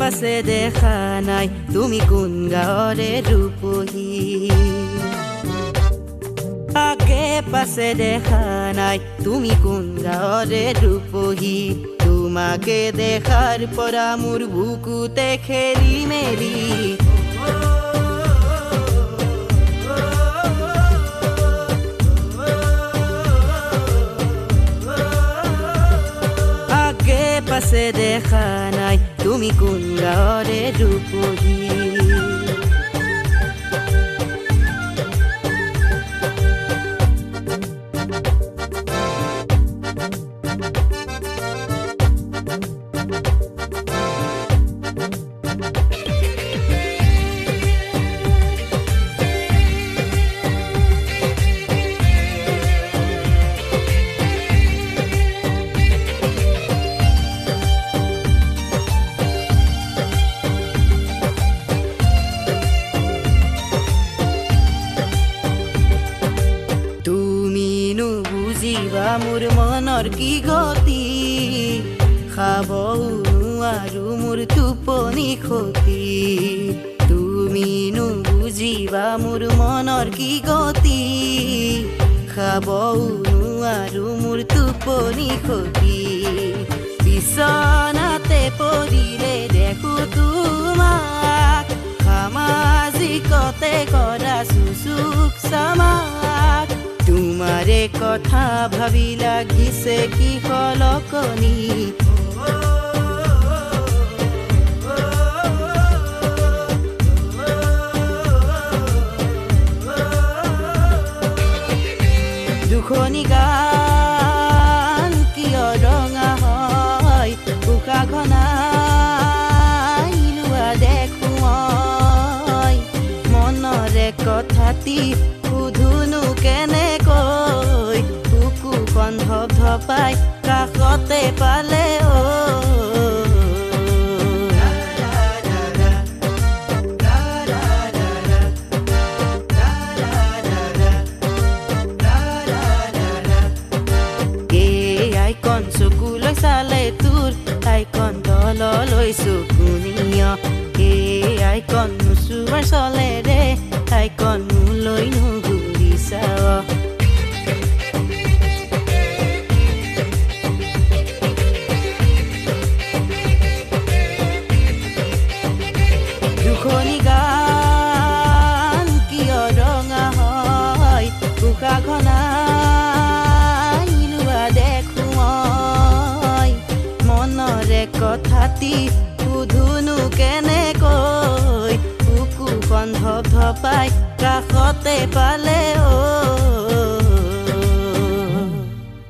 পাছে দেখা নাই তুমি কোন গাঁৱৰে ৰূপহী আগে পাছে দেখা নাই তুমি কোন গাঁৱৰে ৰূপহী তোমাকে দেখাৰ পৰা মোৰ বুকুতে খেলি মেলি আগে পাছে দেখা নাই তুমি কোন গাঁৱৰে ৰূপহী বুজিবা মোৰ মনৰ কি গতি খাবও নোৱাৰো মোৰ টোপনি ক্ষতি তুমিনো বুজিবা মোৰ মনৰ কি গতি খাবও নোৱাৰো মোৰ টোপনি ক্ষতি বিছনাতে পৰিলে দেখো তোমাক সামাজিকতে কৰা চুচুক চামাক তোমাৰে কথা ভাবি লাগিছে কি হলকনি দুখনি গান কিয় ৰঙা হয় উশাহ ঘনাই লোৱা দেখো মই মনৰে কথাটি সুধুনো কেনেকৈ বুকুখন ধপধপাই কাষতে পালে আইকন চকুলৈ চালে তোৰ আইকন তললৈ চকুনীয় আইকন নুচুবাৰ চলে ৰে আইকন মোলৈ নুঘূৰি চাৱ দুখনি গান কিয় ৰঙা হয় উশাহ ঘনাই লোৱা দেখো মই মনৰে কথাটি সুধুনো কেনেকৈ বুকুখন ধপধপাই কাষতে পালে